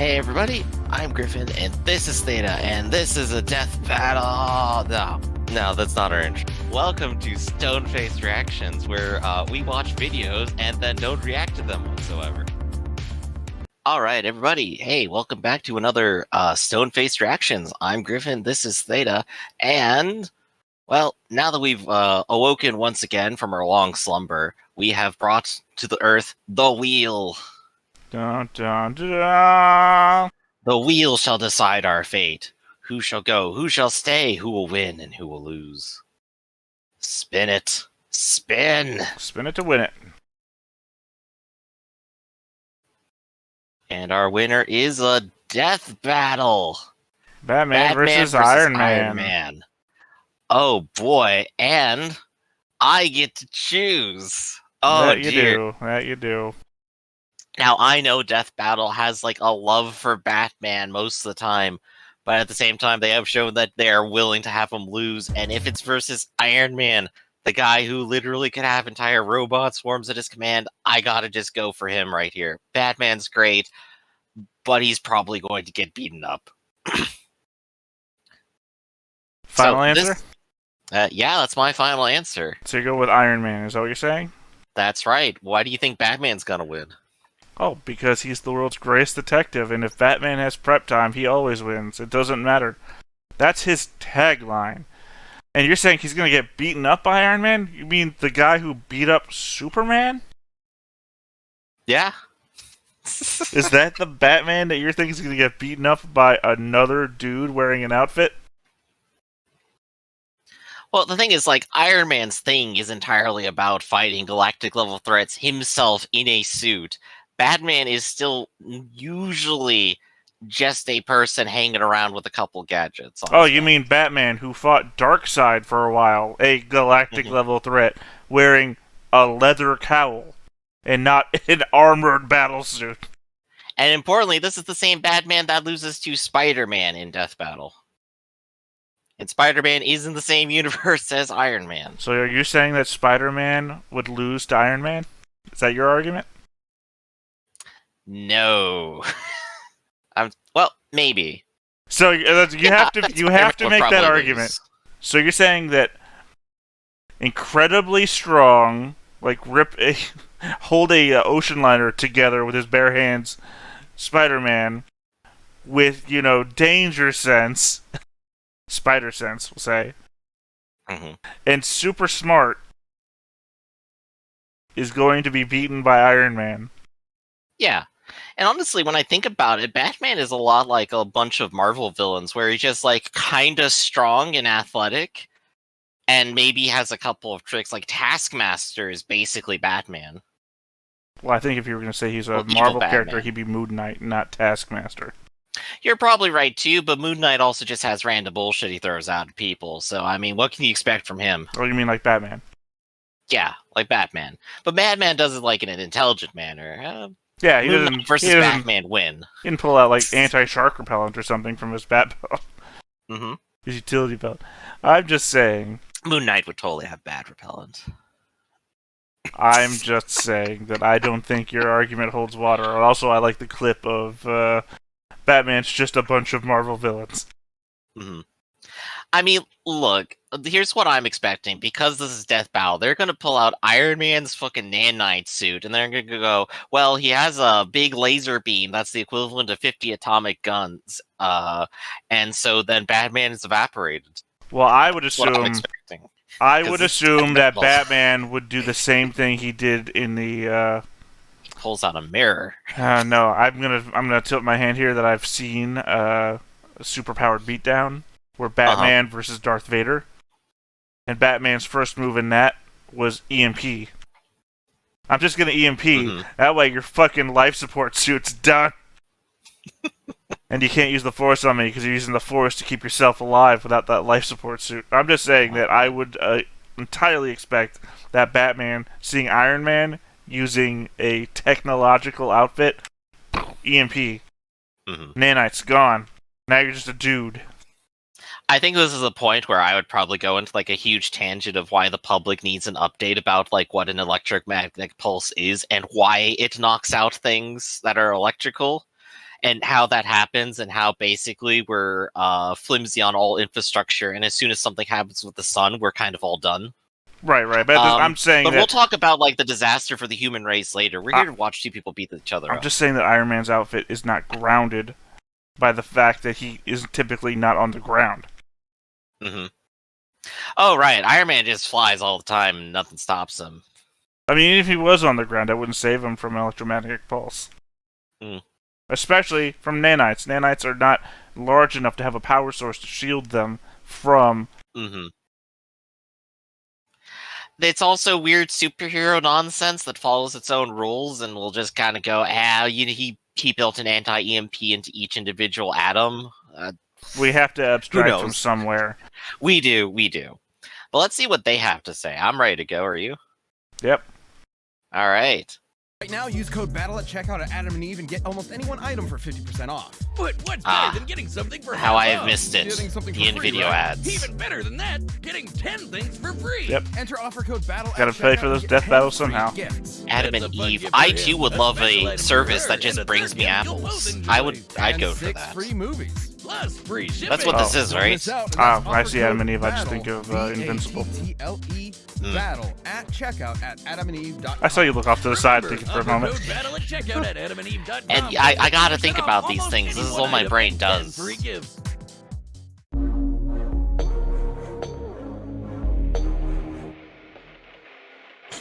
Hey everybody, I'm Griffin, and this is Theta, and this is a death battle. No, that's not our intro. Welcome to Stone-Faced Reactions, where we watch videos and then don't react to them whatsoever. Alright everybody, hey, welcome back to another Stone-Faced Reactions. I'm Griffin, this is Theta, and, well, now that we've awoken once again from our long slumber, we have brought to the earth the wheel. Dun, dun, dun. The wheel shall decide our fate. Who shall go? Who shall stay? Who will win and who will lose? Spin it. Spin! Spin it to win it. And our winner is a death battle. Batman versus Iron Man. Oh boy, and I get to choose. Oh that you dear. do. That you do. Now, I know Death Battle has, like, a love for Batman most of the time, but at the same time, they have shown that they are willing to have him lose, and if it's versus Iron Man, the guy who literally could have entire robot swarms at his command, I gotta just go for him right here. Batman's great, but he's probably going to get beaten up. Final answer? Yeah, that's my final answer. So you go with Iron Man, is that what you're saying? That's right. Why do you think Batman's gonna win? Oh, because he's the world's greatest detective, and if Batman has prep time, he always wins. It doesn't matter. That's his tagline. And you're saying he's going to get beaten up by Iron Man? You mean the guy who beat up Superman? Yeah. Is that the Batman that you're thinking is going to get beaten up by another dude wearing an outfit? Well, the thing is, like, Iron Man's thing is entirely about fighting galactic-level threats himself in a suit. Batman is still usually just a person hanging around with a couple gadgets. Oh, you mean Batman, who fought Darkseid for a while, a galactic-level threat, wearing a leather cowl, and not an armored battlesuit. And importantly, this is the same Batman that loses to Spider-Man in Death Battle. And Spider-Man is in the same universe as Iron Man. So are you saying that Spider-Man would lose to Iron Man? Is that your argument? No. Well, maybe. So you have to make that argument. Lose. So you're saying that incredibly strong, like hold a ocean liner together with his bare hands, Spider-Man, with danger sense, spider sense, we'll say, and super smart, is going to be beaten by Iron Man. Yeah. And honestly, when I think about it, Batman is a lot like a bunch of Marvel villains, where he's just, like, kind of strong and athletic, and maybe has a couple of tricks. Like, Taskmaster is basically Batman. Well, I think if you were going to say he's a Marvel character, he'd be Moon Knight, not Taskmaster. You're probably right, too, but Moon Knight also just has random bullshit he throws out at people, so, I mean, what can you expect from him? Oh, you mean like Batman? Yeah, like Batman. But Batman does it, like, in an intelligent manner. Yeah, Moon Knight versus Batman win. He didn't pull out, like, anti-shark repellent or something from his bat belt. His utility belt. I'm just saying. Moon Knight would totally have bad repellent. I'm just saying that I don't think your argument holds water. Also, I like the clip of Batman's just a bunch of Marvel villains. I mean, look, here's what I'm expecting. Because this is Death Battle, they're going to pull out Iron Man's fucking nanite suit, and they're going to go, well, he has a big laser beam that's the equivalent of 50 atomic guns, and so then Batman is evaporated. Well, I would assume... That's what I'm expecting. I would assume that Batman would do the same thing he did in the... Pulls out a mirror. No, I'm gonna tilt my hand here that I've seen a superpowered beatdown where Batman versus Darth Vader, and Batman's first move in that was EMP. I'm just gonna EMP. That way your fucking life support suit's done. And you can't use the Force on me because you're using the Force to keep yourself alive without that life support suit. I'm just saying that I would entirely expect that Batman seeing Iron Man using a technological outfit, EMP. Nanite's gone. Now you're just a dude. I think this is a point where I would probably go into like a huge tangent of why the public needs an update about like what an electromagnetic pulse is and why it knocks out things that are electrical. and how that happens, and how basically we're flimsy on all infrastructure, and as soon as something happens with the sun, we're kind of all done. Right. But I'm saying but that we'll talk about like the disaster for the human race later. We're here to watch two people beat each other I'm up. just saying that Iron Man's outfit is not grounded by the fact that he is typically not on the ground. Mm-hmm. Oh, right. Iron Man just flies all the time and nothing stops him. I mean, if he was on the ground, that wouldn't save him from electromagnetic pulse. Mm. Especially from nanites. Nanites are not large enough to have a power source to shield them from... Mm-hmm. It's also weird superhero nonsense that follows its own rules and will just kind of go, he built an anti-EMP into each individual atom. We have to abstract from somewhere. We do. But let's see what they have to say. I'm ready to go. Are you? Yep. All right. Right now, use code BATTLE at checkout at Adam and Eve and get almost any one item for 50% off. But what's better than getting something for how I have off? missed it. The in-video ads. Even better than that, getting 10 things for free. Yep. Enter offer code BATTLE. Gotta pay for those death battles somehow. Adam and Eve. I too would love a service that just brings me apples. I'd go for that. Free movies. Plus free shipping. That's what this is, right? I see Adam and Eve, I just think of Invincible. Battle at checkout at adamandeve.com. I saw you look off to the side thinking for a moment. And I gotta think about these things. This is all my brain does.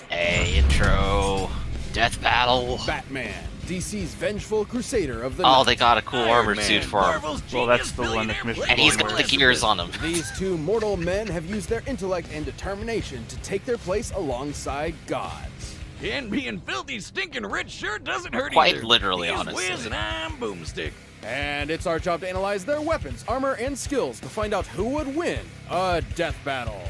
Hey, intro. Death battle. Batman, DC's vengeful crusader of the Oh, night. they got a cool armored suit for him. Well, that's the one that Commissioner And he's got the gears on him. These two mortal men have used their intellect and determination to take their place alongside gods. And being filthy, stinking rich sure doesn't hurt Quite either. literally, He's honestly. Wiz and I'm Boomstick. And it's our job to analyze their weapons, armor, and skills to find out who would win a death battle.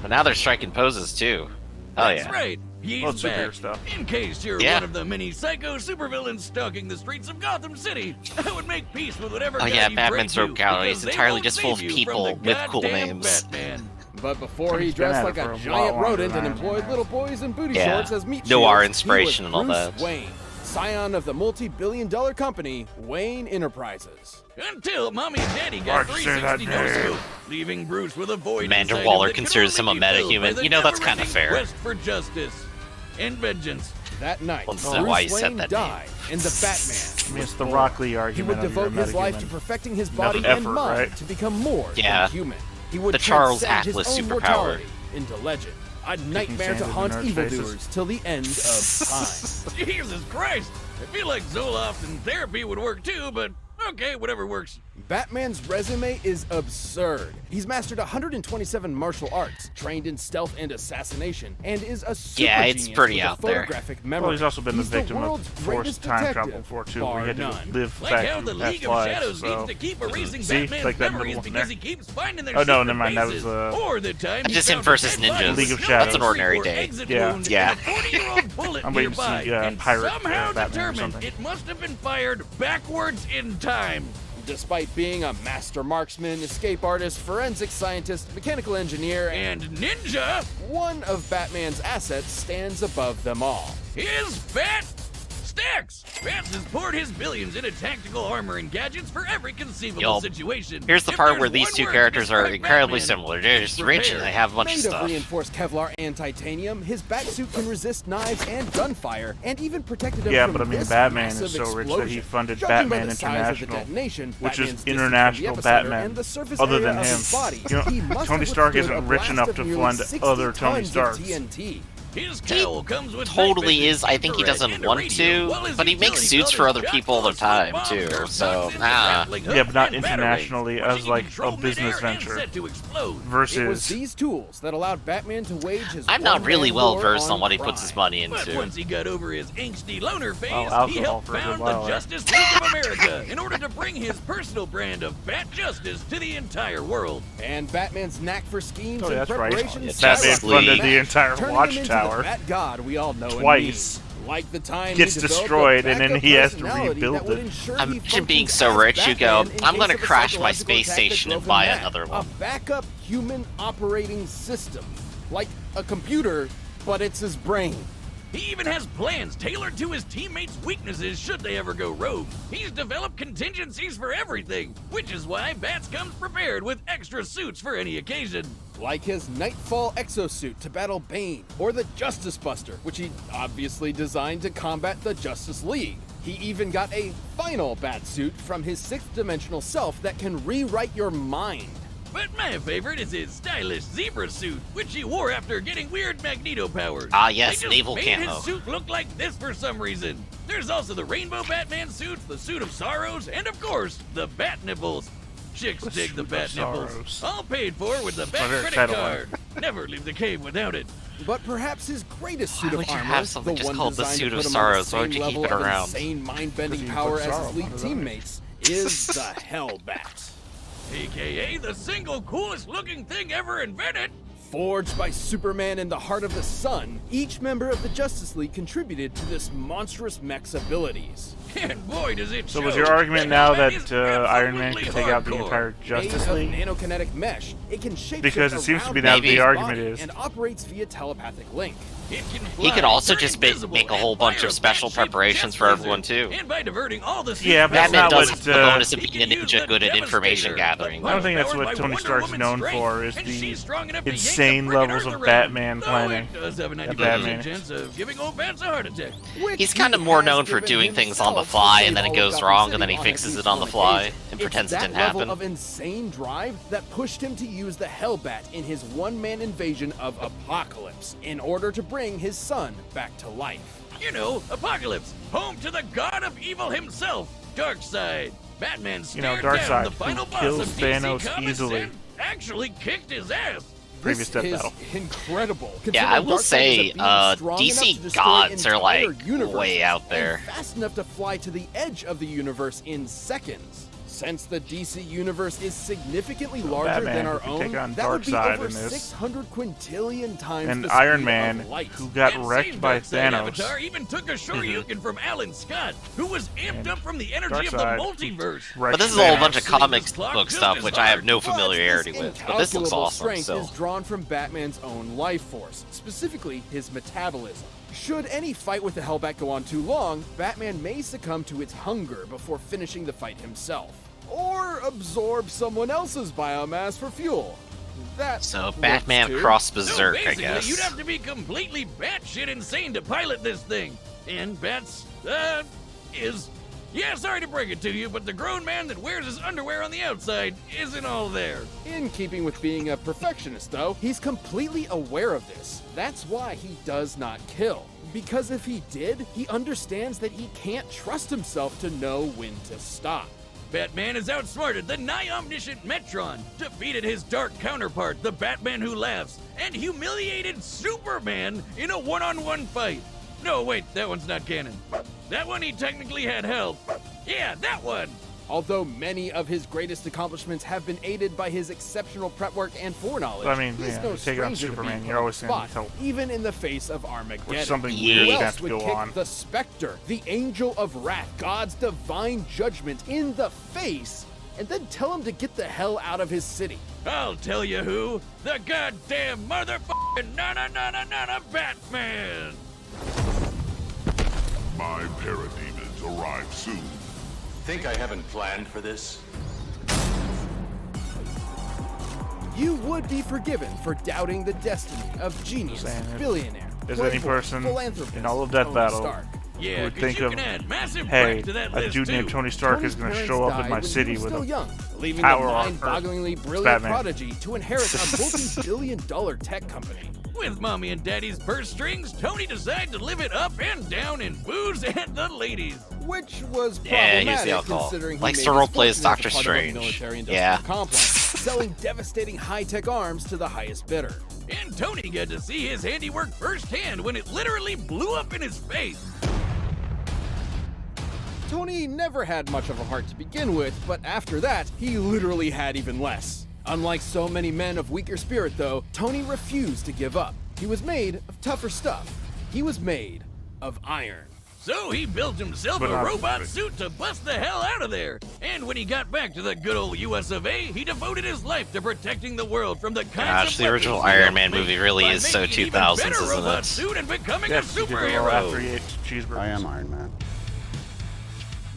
But now they're striking poses too. Oh That's yeah. right. He's Well, superhero back. stuff. In case you're Yeah. one of the many psycho supervillains stalking the streets of Gotham City, I would make peace with whatever Oh guy yeah, you Batman's pray rogue to, gallery because is they entirely won't just full of save you from people the with cool goddamn names. Batman. But before he He's been dressed at like it for a a giant lot longer rodent than and I employed have. little boys in booty Yeah. shorts as meat Noir shields, inspiration he and all was that. Bruce Wayne, scion of the multi-billion-dollar company Wayne Enterprises. Until Mommy and Daddy got Why'd you say that 360 name? no-scope, leaving Bruce with a void Amanda inside Waller him that can considers only him a be filled metahuman. by the You know, that's kinda never-ending fair. quest for justice and vengeance. That night, Well, that's Bruce why you Wayne said that died, and the I Batman mean, was it's the born. Rock Lee He argument would of you're a devote his life to metahuman. perfecting his Enough body and effort, mind right? to become more Yeah. than human. He would The Charles transcend his Atlas own superpower. mortality into legend, a nightmare to sand in haunt nerds' evildoers faces. till the end of time. Jesus Christ! I feel like Zoloft and therapy would work too, but okay, whatever works. Batman's resume is absurd. He's mastered 127 martial arts, trained in stealth and assassination, and is a super Yeah, it's genius pretty with a out there. photographic memory. Well, he's also been the victim of world's forced greatest time travel detective, before, too. bar We had to none. live Like back how the through past League of lives, Shadows so... needs to keep erasing See? Batman's Like that memories middle one because there. he keeps finding their Oh, no, secret never mind, that bases. was, Or the time That's he just him found a versus dead body ninjas. with League of no Shadows. That's an ordinary entry or day. exit Yeah. wound Yeah. and a 40-year-old bullet I'm waiting to nearby, see, and Pirate, somehow Batman or determined something. it must have been fired backwards in time. Despite being a master marksman, escape artist, forensic scientist, mechanical engineer, And Ninja one of Batman's assets stands above them all. is Fat Stacks. Vance has poured his billions into tactical armor and gadgets for every conceivable Yo, situation. Here's the If part there's where these one two word to characters are describe incredibly Batman, similar. They're just rich and they have a bunch of Made of stuff. reinforced Kevlar and titanium, his batsuit can resist knives and gunfire, and even protected him Yeah, from but I mean, this Batman is massive so rich that he explosion. funded Judging by Batman the size of the International, detonation, which is Batman's distance from the international epicenter Batman, and the surface other area than of him. his body, You know, he must Tony have Stark withstood isn't a rich blast enough of to nearly fund 60 other Tony tons of Starks. TNT. His cowl comes with Totally night vision, is. I think he infrared, doesn't and a want radio, to, while his but he makes utility suits belt for is other chock people all full the of smoke time, bombs too, or so, toxins and ah. grappling Yeah, hooks but not and battle internationally rings, which as, he like, can control a business midair and venture. set to explode. It was Versus... these tools that allowed Batman to wage his I'm not really one-man well war versed on what he puts crime. his money But into. once he got over his angsty loner phase, alcohol he helped for a good found while the there. Justice League of America in order to bring his personal brand of bat justice to the entire world. And Batman's knack for schemes Oh, yeah, and that's right. preparation Yeah, Batman Justice funded League. the entire turning him into the Watchtower Bat God we all know and twice. need. Like the time Gets he developed destroyed, a and then backup he has to personality rebuild that would it. ensure he Imagine being functions so as rich, you go, Batman in I'm case gonna of a crash my psychological space attack that station and drove him buy mad. another one. A backup human operating system. Like a computer, but it's his brain. He even has plans tailored to his teammates' weaknesses should they ever go rogue. He's developed contingencies for everything, which is why Bats comes prepared with extra suits for any occasion. Like his Nightfall exosuit to battle Bane, or the Justice Buster, which he obviously designed to combat the Justice League. He even got a final Batsuit from his 6th dimensional self that can rewrite your mind. But my favorite is his stylish zebra suit, which he wore after getting weird Magneto powers. Ah, yes, They just naval made camo. his suit look like this for some reason. There's also the Rainbow Batman suit, the Suit of Sorrows, and of course, the Bat Nipples. Chicks The dig the Suit of Bat Nipples. Sorrows. All paid for with the Bat very credit excited card. Never leave the cave without it. But perhaps his greatest suit Why of would you armor, have something the just one called the designed Suit to of put him on the Sorrows? Why would same you keep level it of around? insane mind-bending Because you power put as sorrow his league on it, teammates, is the Hellbat. AKA the single coolest looking thing ever invented. Forged by Superman in the heart of the sun, each member of the Justice League contributed to this monstrous mech's abilities. And boy, does it So show. was your argument The now Hellbat that is Iron Man absolutely can take out the hardcore. entire Justice Made League? of nanokinetic mesh, it can shape Because it seems to be now Maybe. the argument is. and operates via telepathic link. It can He could fly, also turn just invisible, make a whole and bunch fire of a special bat-shaped preparations jet for everyone, laser. too. And by diverting all the Yeah, but that's Batman not does what, have the bonus of he being a can use ninja the good at information Devastator, gathering. I don't think that's powered what by Tony Wonder Stark's Woman's known strength, for, is and the she's strong enough to yank the insane friggin' levels Earth of around. Batman Though planning. It does have a 90% Batman. chance of giving old Bats a heart attack. Which He's he kind of more has known for given doing things on the himself to fly, save and then it all of goes Gotham wrong, and then City he on fixes at it least on the one fly occasion. and It's pretends it that didn't level happen. of insane drive that pushed him to use the Hellbat in his one-man invasion of Apocalypse in order to bring his son back to life. You know, Apocalypse, home to the god of evil himself, Darkseid. Batman stared down Darkseid, the final who boss kills of DC Thanos Comics easily. and actually kicked his ass. Previous This death is battle. incredible. Yeah, I will say, DC DC gods are, like, way out there. Fast enough to fly to the edge of the universe in seconds. Since the DC universe is significantly larger Batman, than our who can own, take on that would be Darkseid over in this. 600 quintillion times And the speed Iron of Man, light. who got That wrecked same by Darkseid Thanos. Avatar even took a Shoryuken from Alan Scott, who was amped up from the energy of the Darkseid multiverse. wrecked But this is a whole Thanos. bunch of comic Clock book just stuff, as which I have hard. no But familiarity this with. But this looks incalculable awesome, strength so. is drawn from Batman's own life force, specifically his metabolism. Should any fight with the Hellbat go on too long, Batman may succumb to its hunger before finishing the fight himself, or absorb someone else's biomass for fuel. That So works Batman too. cross So berserk, I basically, guess. you'd have to be completely batshit insane to pilot this thing. And Bats, yeah, sorry to break it to you, but the grown man that wears his underwear on the outside isn't all there. In keeping with being a perfectionist, though, he's completely aware of this. That's why he does not kill. Because if he did, he understands that he can't trust himself to know when to stop. Batman has outsmarted the nigh-omniscient Metron, defeated his dark counterpart, the Batman Who Laughs, and humiliated Superman in a one-on-one fight. No, wait, that one's not canon. That one he technically had held. Yeah, that one! Although many of his greatest accomplishments have been aided by his exceptional prep work and foreknowledge, I mean, he's yeah, no you take it on stranger to Superman, being you're put on always the gonna spot, help. even in the face of Armageddon. Which is something Yeah. weird Who you else have to would go kick on. the Spectre, the Angel of Wrath, God's divine judgment, in the face, and then tell him to get the hell out of his city? I'll tell you who. The goddamn motherfucking na-na-na-na-na Batman! My parademons arrive soon. Think I haven't planned for this? You would be forgiven for doubting the destiny of genius, Saying if billionaire, there's any playboy, person philanthropist, in all of Death Tony Battle Stark. Yeah, would 'cause think you of, can add massive hey, breadth to that a list dude too. named Tony Stark is Tony's going to parents show up in died my when he city was with still a young, leaving power the on mind-bogglingly Earth. brilliant Batman. prodigy to inherit a multi-billion-dollar tech company. With mommy and daddy's purse strings, Tony decided to live it up and down in booze and the ladies. Which was Yeah, he's problematic the alcohol. considering he Likes made to his roleplay as fortune Doctor a part of a Strange. military-industrial Yeah. complex, selling devastating high-tech arms to the highest bidder. And Tony got to see his handiwork firsthand when it literally blew up in his face. Tony never had much of a heart to begin with, but after that, he literally had even less. Unlike so many men of weaker spirit, though, Tony refused to give up. He was made of tougher stuff. He was made of iron. So he built himself But a not- robot suit to bust the hell out of there. And And when he got back to the good old US of A, he devoted his life to protecting the world from the kinds Gosh, of the original weapons Iron he Man helped movie make really by is so making an even 2000s, better isn't robot it? suit and becoming Yes, a he did it all after he superhero. ate cheeseburgers. I am Iron Man.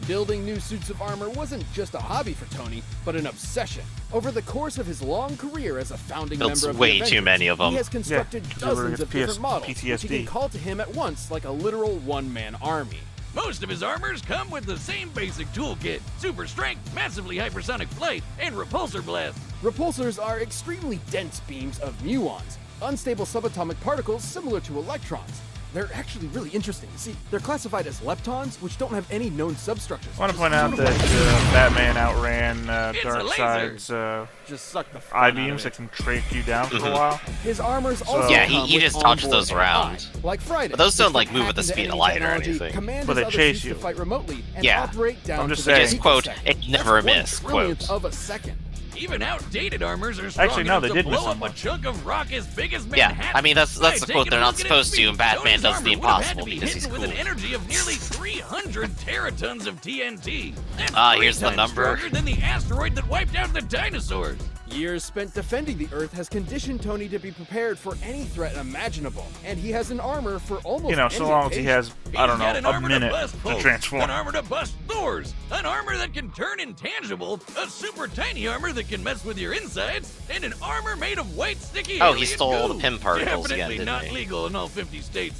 Building new suits of armor wasn't just a hobby for Tony, but an obsession. Over the course of his long career as a founding Builds member of way the too Avengers, many of them. he has constructed Yeah, 'cause everybody dozens of gets different models, which he PTSD. can call to him at once like a literal one-man army. Most of his armors come with the same basic toolkit: super strength, massively hypersonic flight, and repulsor blast. Repulsors are extremely dense beams of muons, unstable subatomic particles similar to electrons. They're actually really interesting. See, they're classified as leptons, which don't have any known substructures. I want to Just point out sort of that like- Batman outran It's a Darkseid's just suck the fun eye out of beams it. that can track you down for a while. His armors also Yeah, come he with just dodges onboard those around. AI, like Friday. But those don't, which like, can move hack at the into speed of enemy light or technology, anything. command But his they other chase suits you. to fight remotely, and Yeah. operate down I'm just to the saying. Quote, picosecond. "It never That's 1 miss," trillionth quote. of a second. Even outdated armors are strong Actually, no, enough they to did miss blow up a someone. chunk of rock as big as Yeah, Manhattan. I mean, that's By the taking quote they're a not look at supposed its to, and speed, Batman Tony's does armor the would have had impossible to be because hidden he's with cool. an energy of nearly 300 teratons of TNT. That's Here's the 3 times number. stronger than the asteroid that wiped out the dinosaurs. Years spent defending the Earth has conditioned Tony to be prepared for any threat imaginable, and he has an armor for almost You know, any so long as he occasion. has, I He's don't got an know, a armor minute bust to Hulk, transform. An armor to bust Thors, an armor that can turn intangible, a super tiny armor that can mess with your insides, and an armor made of white sticky Oh, he alien stole goo. the PIM particles again, Definitely didn't not he? legal in all 50 states.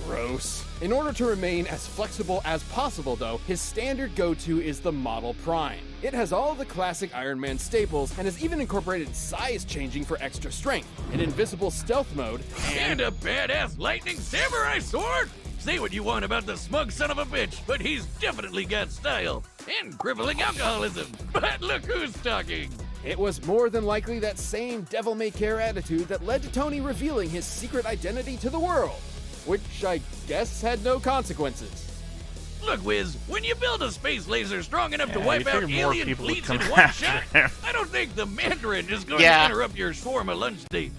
Gross. In order to remain as flexible as possible, though, his standard go-to is the Model Prime. It has all the classic Iron Man staples and has even incorporated size changing for extra strength, an invisible stealth mode, And and a badass lightning samurai sword? Say what you want about the smug son of a bitch, but he's definitely got style. And crippling alcoholism. But look who's talking. it was more than likely that same devil-may-care attitude that led to Tony revealing his secret identity to the world, which I guess had no consequences. Look, Wiz, when you build a space laser strong enough to Yeah, wipe you out figure more alien people would fleets come in one after shot, him. I don't think the Mandarin is going Yeah. to interrupt your shawarma lunch date.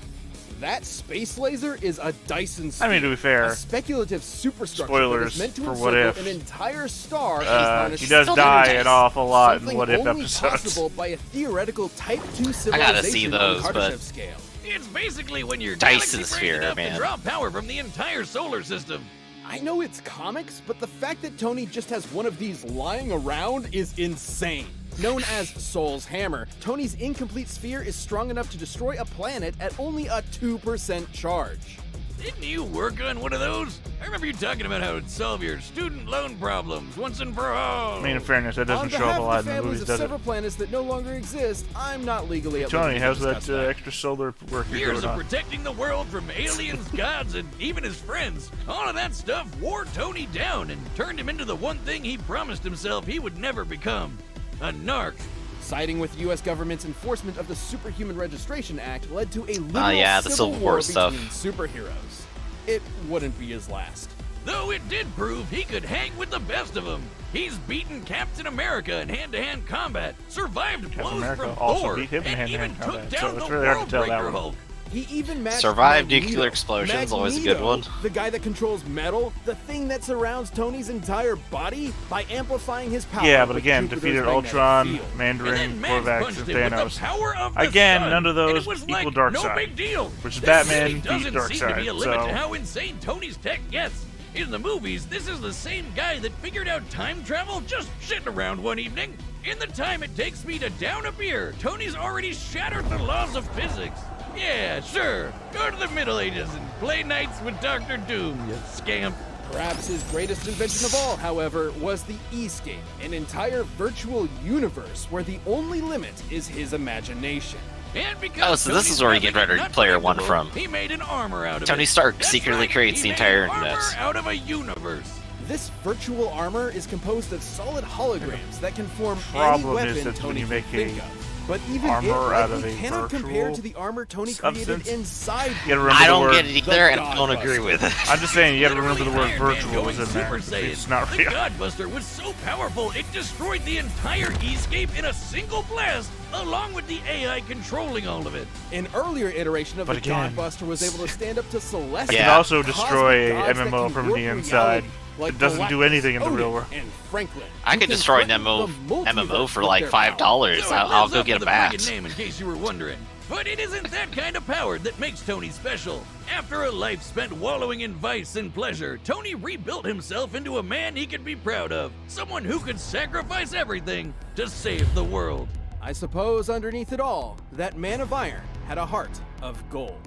That space laser is a Dyson I sphere, mean, to be a fair, superstructure that spoilers is meant to for What encircle If. an entire star and is known as he does Still die energized. an awful lot in something What If only episodes. possible by a theoretical Type 2 civilization I gotta see those, on but- Kardashev scale. It's basically when your Dyson galaxy brains sphere, enough man. to draw power from the entire solar system. I know it's comics, but the fact that Tony just has one of these lying around is insane. Known as Soul's Hammer, Tony's incomplete sphere is strong enough to destroy a planet at only a 2% charge. Didn't you work on one of those? I remember you talking about how it'd solve your student loan problems once and for all. I mean, in fairness, that On doesn't show up behalf a lot of the in the families movies, of does several it? planets that no longer exist, I'm not legally at Tony, liberty to how's discuss that extra solar work you're Years doing of on? protecting the world from aliens, gods, and even his friends. All of that stuff wore Tony down and turned him into the one thing he promised himself he would never become: a narc. Siding with U.S. government's enforcement of the Superhuman Registration Act led to a literal yeah, the civil Civil war War stuff. between superheroes. It wouldn't be his last. Though it did prove he could hang with the best of them. He's beaten Captain America in hand-to-hand combat, survived blows America from also Thor, beat him in and even hand-to-hand took combat, down so it's the really hard to tell that Worldbreaker one. Hulk. He even matched Survived Magneto. nuclear explosions, always a good one. The guy that controls metal, the thing that surrounds Tony's entire body, by amplifying his power. Yeah, but with again, Jupiter's defeated magnetic Ultron, field. And Mandarin, then Max Korvax, punched and him with Thanos. the power of the Again, sun, none of and those it was equal like Darkseid, no big deal. which is There Batman really beat doesn't seem to be a Darkseid, limit so- to how insane Tony's tech gets. In the movies, this is the same guy that figured out time travel just sitting around one evening. In the time it takes me to down a beer, Tony's already shattered the laws of physics. Yeah, sure. Go to the Middle Ages and play nights with Dr. Doom, you scamp. Perhaps his greatest invention of all, however, was the E-scape, an entire virtual universe where the only limit is his imagination. And because Oh, so this Tony's is where we get graphic is Ready not Player One predictable, from. He made an armor out of Tony it. Stark That's secretly right, creates he the entire made armor internet. out of a universe. This virtual armor is composed of solid holograms that can form any Problem is weapon that Tony when you can make think a of. But even armor it out of likely a cannot compare virtual to the armor Tony substance, created inside. You gotta remember I don't the get word. it either, and I The don't agree with it. I'm just saying, you gotta remember the word Literally, Iron Man virtual was going in there. Super Saiyan. It's not The real. Godbuster was so powerful it destroyed the entire E-scape in a single blast, along with the AI controlling all of it. An earlier iteration of But the again, Godbuster was able to stand up to celestial. Yeah. It can also cosmic destroy a gods that MMO can from warp the inside. reality. like It doesn't do Galactus, anything in the real Odin, world. and Franklin. I who could can destroy an threaten the MMO multiverse for with like their power. $5. So it I'll lives go up get to a the bat. friggin' name in case you were wondering. But it isn't that kind of power that makes Tony special. After a life spent wallowing in vice and pleasure, Tony rebuilt himself into a man he could be proud of. Someone who could sacrifice everything to save the world. I suppose underneath it all, that man of iron had a heart of gold.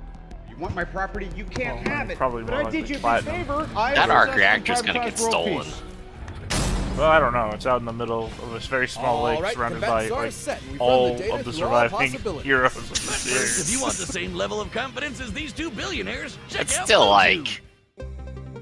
You want my property, you can't have it. probably but more I like did the you a big platinum. favor. That arc reactor's gonna get stolen. Well, I don't know. It's out in the middle of this very small lake, Alright, surrounded combat by czar like is set, and we've all run the data of the through all surviving possibilities. heroes of the But first, series. if you want the same level of confidence as these two billionaires, check It's out still Blue like Chew.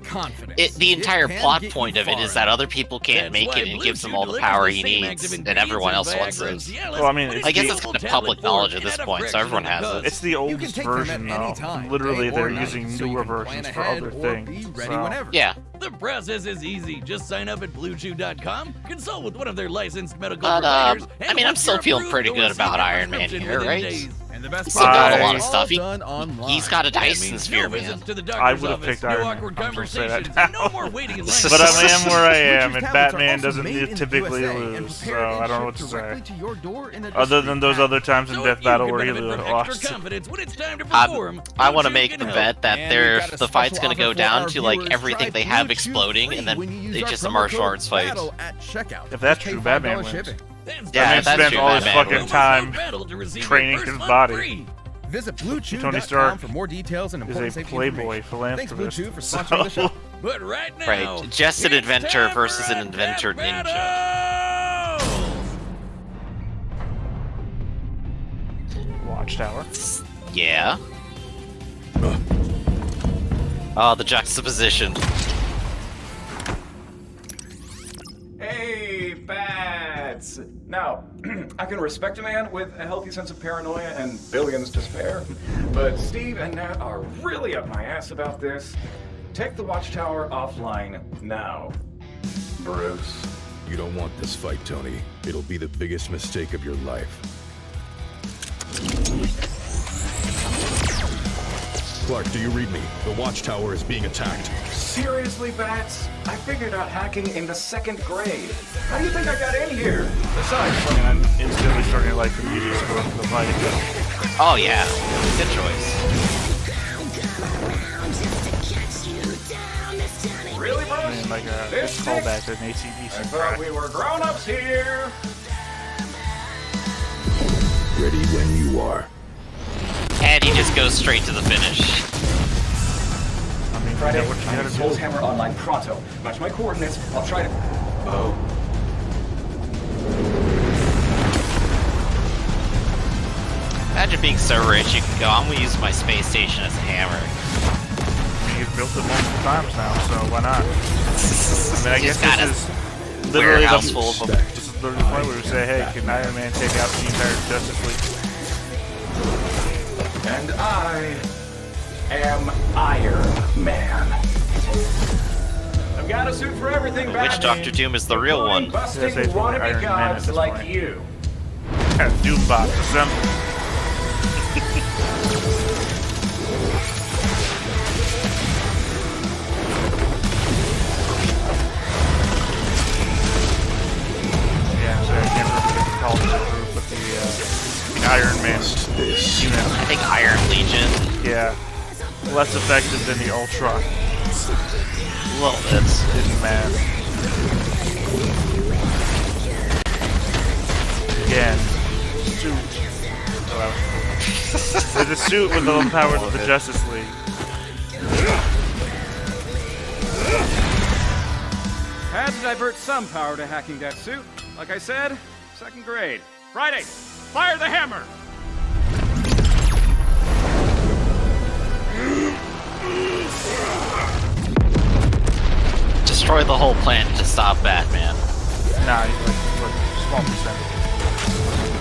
Confidence. the entire can plot get point you of it far is that other people can't That's make why it, and it Blue gives him Chew all the delivers power the he same needs, active and everyone else ingredients wants and it. Viagra, Well, I mean, but it's I guess the- it's kind of tablet public form knowledge at and this at a point, so fraction everyone of the has it. cost. It's the You can oldest take them version, at any though. time, Literally, day they're or night, using so you newer can plan versions for ahead other or things. be ready so- whenever. Yeah. The process is easy. Just sign up at BlueChew.com, consult with one of their licensed medical But, providers, I and mean, I'm once still you're feeling approved, pretty you'll good receive about your Iron Man prescription here, within right? days. And the best Still got a lot of all stuff. done online. He's got a That Dyson means sphere, no man. visits to the I doctor's would've office, picked no Iron Man. awkward I'm just gonna say conversations, that and no more waiting in line. But I am where I am, Bluetooth and tablets are Batman also doesn't made in the typically USA lose, and so prepared I and don't know what shipped to directly say. to your door in a Other than distributed those other times in So Death if Battle you where can he benefit from extra lost. confidence when it's time to perform, I want to Blue Chew make can the help. bet that And they're, we've got a the fight's special gonna go offer for down our to like viewers. everything Try they have Blue Chew exploding, free and then when you use it's our just a promo martial code arts fight. BATTLE at checkout. If that's Pay true, $5 Batman wins. shipping. That's Yeah, Batman if that's spends true, all his Batman fucking wins. time Battle to receive your training first his month body. free. Visit Tony BlueChew.com Stark for more details and is important a safety playboy information. Thanks, philanthropist. BlueChew, for sponsoring the show. But right now, Right, just an it's adventure time versus for an a adventure death ninja. battle! Watchtower. Yeah. Oh, the juxtaposition. Hey, bats! Now, I can respect a man with a healthy sense of paranoia and billions to spare, but Steve and Nat are really up my ass about this. Take the Watchtower offline now. Bruce, you don't want this fight, Tony. It'll be the biggest mistake of your life. Clark, do you read me? The Watchtower is being attacked. Seriously, bats? I figured out hacking in the 2nd grade. How do you think I got in here? Besides, I mean, I'm instantly starting to like the music score of the fight. Oh yeah, good choice. really, bros? I mean, like a This callback sticks? to an I ACDC thought track. we were grown-ups here. Ready when you are. And he just goes straight to the finish. I mean, Friday, what you I gotta need do. Soul's Hammer online pronto. Match my coordinates. I'll try to... Oh. Imagine being so rich you can go, I'm gonna use my space station as a hammer. I mean, you've built it multiple times now, so why not? I mean, I guess Just got this a is literally warehouse full of them. This is literally the point where we say, hey, can Iron Man take out the entire Justice League? And I am Iron Man. I've got a suit for everything, Which Batman. Dr. Doom is the real one? Busting Yeah, say it's probably wannabe Iron Man at gods this like point. you. Doombot, assemble. Yeah, so I can't remember what they called the group, but the Iron Man unit. I think Iron Legion. Yeah. Less effective than the Ultra. A little bit. Didn't matter. Again, suit. Well, with the suit with all the powers of the Justice League. Had to divert some power to hacking that suit. Like I said, 2nd grade. Friday, fire the hammer! Destroy the whole planet to stop Batman. Nah, he's like small percentage.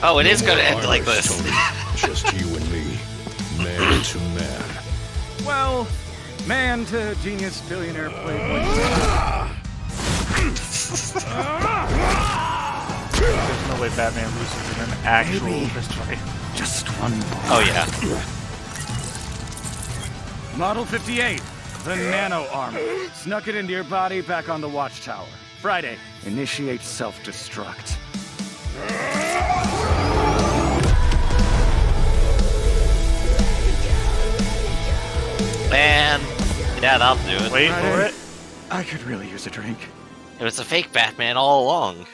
Oh, it is gonna end like this. Tony, just you and me, man to man. Well, man to genius billionaire playboy. There's no way Batman loses in an actual fist fight. Just one. Oh yeah. Model 58, the nano armor. Snuck it into your body back on the watchtower. Friday, initiate self-destruct. And yeah, that'll do it. Wait for it. I could really use a drink. It was a fake Batman all along.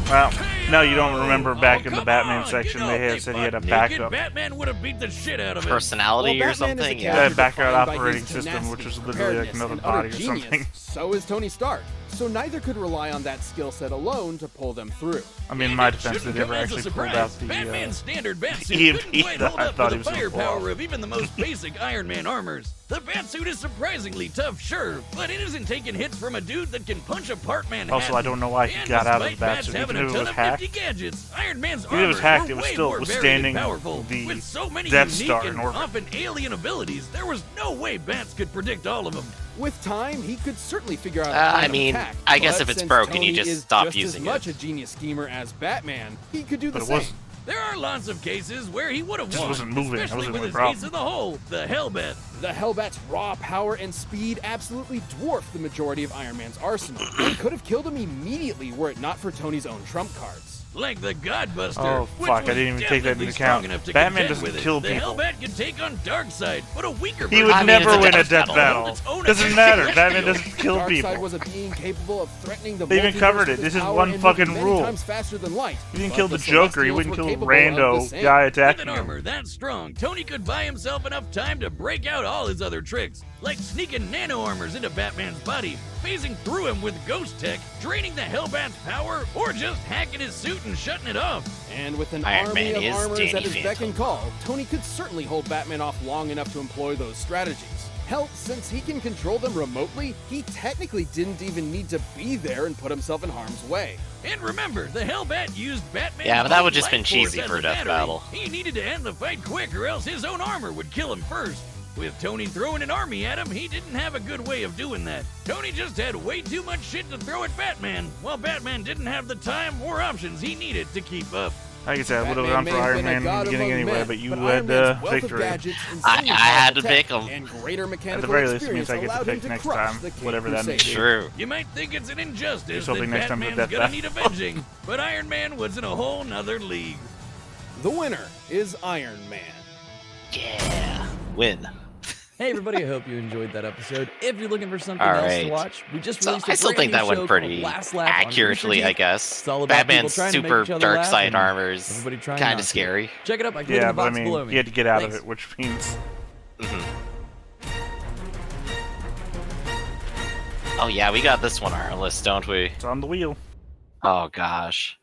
Well, no, you don't remember back in the Batman section they had said he had a backup. Batman would have beat the shit out of him. Personality or something? Yeah, backup operating system, which was literally like another body or something. So is Tony Stark. So neither could rely on that skill set alone to pull them through. I mean, in my defense, they never actually pulled out the Batman's standard batsuit EMP couldn't quite that hold I up thought to he the was gonna pull firepower off. of even the most basic Iron Man armors. The batsuit is surprisingly tough, sure, but it isn't taking hits from a dude that can punch apart Manhattan. Also, I don't know why he got out of the Bats batsuit, having even a if it ton was of hacked. nifty gadgets, Iron Man's Even if it was armors hacked, were it was way still more varied and withstanding powerful. the With so many Death unique Star in and orbit. often alien abilities, there was no way Bats could predict all of them. With time, he could certainly figure out I how to mean, attack, I guess but if it's since broken, Tony you just is stop just using as much it. a genius schemer as Batman, he could do the But it same. wasn't. There are lots of cases where he would have Just won, wasn't moving. That especially wasn't with my his problem. ace in the hole, the Hellbat. The Hellbat's raw power and speed absolutely dwarfed the majority of Iron Man's arsenal, and could have killed him immediately were it not for Tony's own trump cards. Like the Godbuster. Oh, which fuck, I was didn't even take that definitely into strong account. enough to Batman contend doesn't with it. kill the people. Hellbat can take on Darkseid, but a weaker He would I mean, never it's a win a death death battle. battle. Its own Doesn't attack matter. and Batman rescue. doesn't kill Darkseid people. was a being capable of threatening the They even multiverse covered it. with This his is power one and fucking moving rule. many times faster than light. He didn't But kill the Joker. He Celestials wouldn't were kill a capable of the rando same. guy With attacking an him. armor that strong, Tony could buy himself enough time to break out all his other tricks, like sneaking nano armors into Batman's body, phasing through him with ghost tech, draining the Hellbat's power, or just hacking his suit and shutting it off. And with an Iron army Man of is armors Danny at his beck Phantom. and call, Tony could certainly hold Batman off long enough to employ those strategies. Hell, since he can control them remotely, he technically didn't even need to be there and put himself in harm's way. And remember, the Hellbat used Batman's Yeah, but that would just life been cheesy force for as a death battery. battle. He needed to end the fight quick, or else his own armor would kill him first. With Tony throwing an army at him, he didn't have a good way of doing that. Tony just had way too much shit to throw at Batman, while Batman didn't have the time or options he needed to keep up. Like I said, I would have Batman gone may for have Iron been a Man in the god beginning among anyway, men, but you but had Iron Man's wealth of victory. gadgets, I insanely had to powerful pick tech, 'em. and greater At mechanical the very least, it means experience I get to allowed him pick to next crush time, the Cape whatever that means. Crusader. True. You might think it's an injustice Just that hoping next time the Batman's death gonna need battle. avenging, but Iron Man was in a whole nother league. The winner is Iron Man. Yeah. Win. Hey everybody, I hope you enjoyed that episode. If you're looking for something All else right. to watch, we just So released a I still brand think new that show went called pretty Last Lap on accurately, Rooster I Teeth. guess. It's all about people Batman's trying to make super each other dark laugh side and armor is everybody trying kind not of to. scary. Check it out by clicking Yeah, the but I box mean, below me. you had to get out Thanks. of it, which means Oh yeah, we got this one on our list, don't we? it's on the wheel. Oh gosh.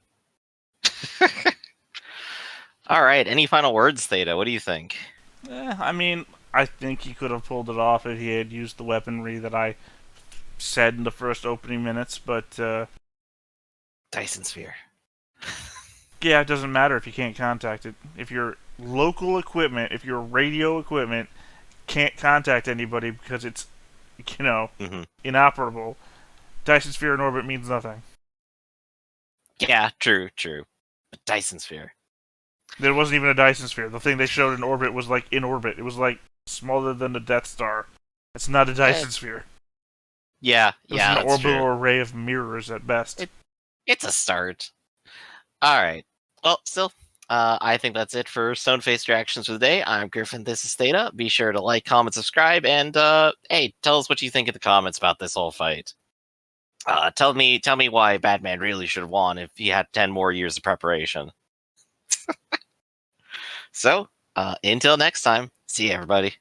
All right. Any final words, Theta? What do you think? I mean, I think he could have pulled it off if he had used the weaponry that I said in the first opening minutes, but Dyson Sphere. yeah, it doesn't matter if you can't contact it. If your local equipment, if your radio equipment can't contact anybody because it's, inoperable, Dyson Sphere in orbit means nothing. Yeah, true. But Dyson Sphere. There wasn't even a Dyson Sphere. The thing they showed in orbit was like in orbit. It was like smaller than the Death Star. It's not a Dyson Sphere. Yeah, It was yeah, an that's orbital true. array of mirrors at best. It's a start. All right. Well, still, I think that's it for Stone-Faced Reactions for the day. I'm Griffin. This is Theta. Be sure to like, comment, subscribe, and hey, tell us what you think in the comments about this whole fight. Tell me why Batman really should have won if he had 10 more years of preparation. So, until next time, see you, everybody.